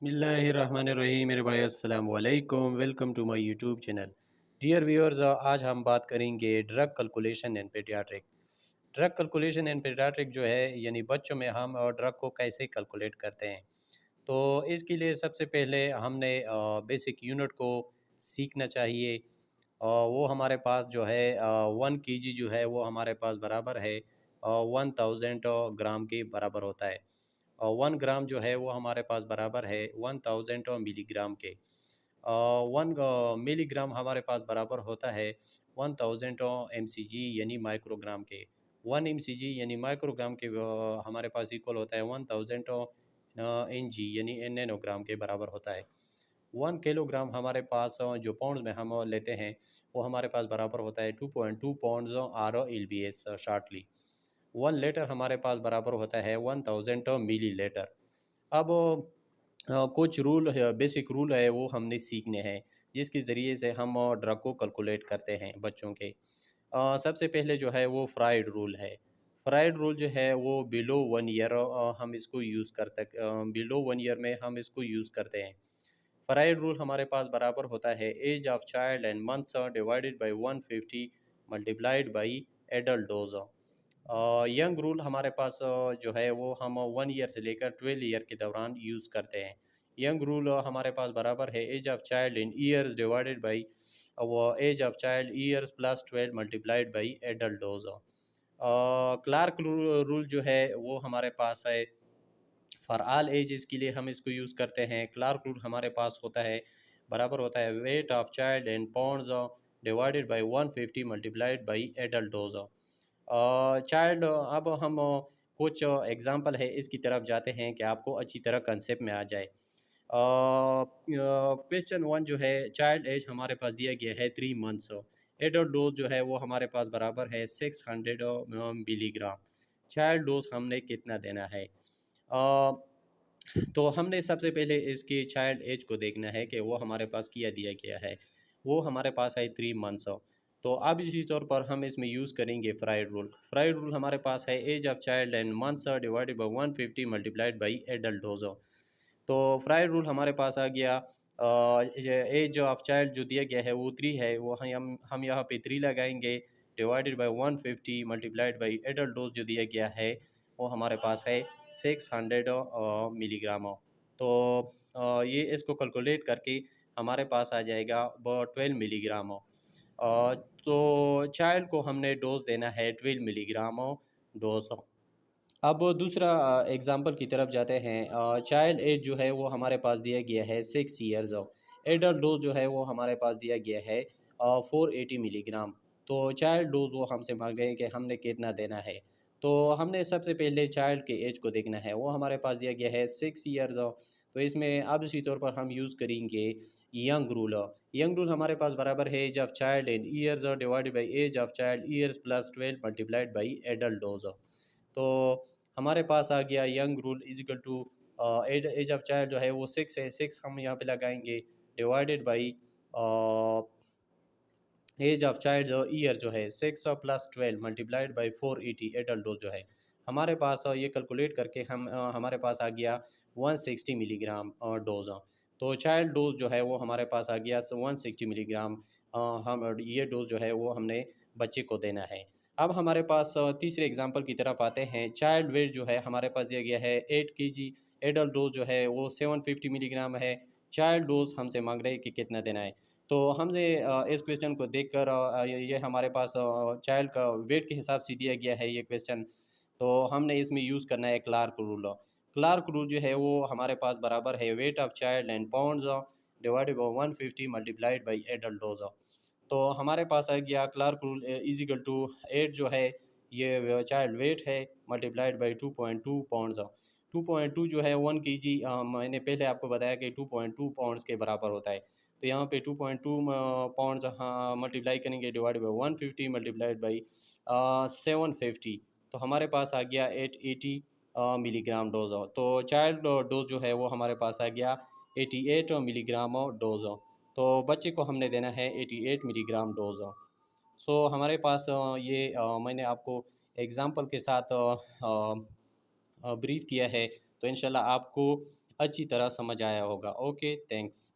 बिस्मिल्लाहिर्रहमानिर्रहीम। मेरे भाई अस्सलाम वालेकुम, welcome to my YouTube channel. Dear viewers, आज हम बात करेंगे drug calculation and paediatric. Drug calculation and paediatric जो है यानी बच्चों में हम ड्रग को कैसे कैलकुलेट करते हैं। तो इसके लिए सबसे पहले हमने बेसिक यूनिट को सीखना चाहिए। वो हमारे पास जो है 1 kg जो है वो हमारे पास बराबर है 1000 ग्राम के बराबर होता है। 1 ग्राम जो है वो हमारे पास बराबर है 1000 मिलीग्राम के। 1 मिलीग्राम हमारे पास बराबर होता है 1000 mcg यानी माइक्रोग्राम के। 1 mcg यानी माइक्रोग्राम के हमारे पास इक्वल होता है 1000 एन जी यानी नैनोग्राम के बराबर होता है। 1 किलोग्राम हमारे पास जो पाउंड में हम लेते हैं वो हमारे पास बराबर होता है 2.2 pounds are L B S shortly. 1 litre हमारे पास बराबर होता है 1000 मिली लीटर। अब कुछ रूल है, बेसिक रूल है वो हमने सीखने हैं जिसके ज़रिए से हम ड्रग को कैलकुलेट करते हैं बच्चों के। सबसे पहले जो है वो फ्राइड रूल है। फ्राइड रूल जो है वो बिलो 1 ईयर हम इसको यूज़ करते, बिलो 1 ईयर में हम इसको यूज़ करते हैं। फ्राइड रूल हमारे पास बराबर होता है age of child and months divided by 150 multiplied by adult dose. Young rule हमारे पास जो है वो हम 1 ईयर से लेकर 12 ईयर के दौरान यूज़ करते हैं। यंग रूल हमारे पास बराबर है age of child in years divided by वो age of child years plus 12 multiplied by adult dose. Clark rule जो है वो हमारे पास है फॉर ऑल एजेस के लिए हम इसको यूज़ करते हैं। क्लार्क रूल हमारे पास होता है बराबर होता है weight of child and pounds divided by 150 multiplied by adult dose. Child अब हम कुछ एग्जांपल है इसकी तरफ जाते हैं कि आपको अच्छी तरह कंसेप्ट में आ जाए। क्वेश्चन वन जो है चाइल्ड एज हमारे पास दिया गया है 3 मंथ्स। एडल्ट डोज जो है वो हमारे पास बराबर है 600 मिलीग्राम। चाइल्ड डोज हमने कितना देना है। अ, तो हमने सबसे पहले इसकी चाइल्ड एज को देखना है कि वो हमारे पास किया दिया गया है। वो हमारे पास है 3 मंथ्स। तो अब इसी तौर पर हम इसमें यूज़ करेंगे फ्राइड रूल। फ्राइड रूल हमारे पास है age of child and months divided by 150 multiplied by adult dose. तो फ्राइड रूल हमारे पास आ गया एज ऑफ चाइल्ड जो दिया गया है वो 3 है, वो हम यहाँ पे 3 लगाएंगे divided by 150 multiplied by adult dose जो दिया गया है वो हमारे पास है 600 मिलीग्राम। तो ये इसको कैलकुलेट करके हमारे पास आ जाएगा 12 मिलीग्राम। तो चाइल्ड को हमने डोज देना है 12 मिलीग्राम डोज। अब दूसरा एग्जांपल की तरफ जाते हैं। चाइल्ड एज जो है वो हमारे पास दिया गया है 6 ईयर्स। एडल्ट डोज जो है वो हमारे पास दिया गया है 480 मिलीग्राम। तो चाइल्ड डोज वो हमसे मांग रहे हैं कि हमने कितना देना है। तो हमने सबसे पहले चाइल्ड के एज को देखना है, वो हमारे पास दिया गया है 6 ईयर्स। तो इसमें अब इसी तौर पर हम यूज़ करेंगे यंग रूल। यंग रूल हमारे पास बराबर है age of child in years divided by age of child years plus 12 multiplied by adult dose. तो हमारे पास आ गया young rule is equal to age age of child जो है वो 6 है, 6 हम यहाँ पे लगाएंगे divided by age of child जो ईयर जो है 6 plus 12 multiplied by 480 adult dose जो है हमारे पास ये कैलकुलेट करके हम हमारे पास आ गया 160 मिलीग्राम डोज। तो चाइल्ड डोज जो है वो हमारे पास आ गया 160 मिलीग्राम। हम ये डोज जो है वो हमने बच्चे को देना है। अब हमारे पास तीसरे एग्जांपल की तरफ आते हैं। चाइल्ड वेट जो है हमारे पास दिया गया है 8 kg। एडल्ट डोज जो है वो 750 मिलीग्राम है। चाइल्ड डोज हमसे मांग रहे हैं कि कितना देना है। तो हमने इस क्वेश्चन को देखकर ये हमारे पास चाइल्ड का वेट के हिसाब से दिया गया है ये क्वेश्चन। तो हमने इसमें यूज़ करना है क्लार्क रूल। क्लार्क रूल जो है वो हमारे पास बराबर है weight of child and pounds divided by 150 multiplied by adult dose. तो हमारे पास आ गया Clark rule is equal to 8 जो है ये चाइल्ड वेट है मल्टीप्लाइड बाई 2.2 पाउंड्स। 2.2 जो है 1 kg, मैंने पहले आपको बताया कि 2.2 पाउंड्स के बराबर होता है। तो यहाँ पे 2.2 पाउंड्स हाँ मल्टीप्लाई करेंगे डिवाइड बाई 150 मल्टीप्लाइड बाई 750। तो हमारे पास आ गया 880 मिलीग्राम डोज। तो चाइल्ड डोज जो है वो हमारे पास आ गया 88 मिलीग्राम डोज। तो बच्चे को हमने देना है 88 मिलीग्राम डोज। सो हमारे पास मैंने आपको एग्ज़ाम्पल के साथ ब्रीफ़ किया है। तो इंशाल्लाह आपको अच्छी तरह समझ आया होगा। Okay, thanks.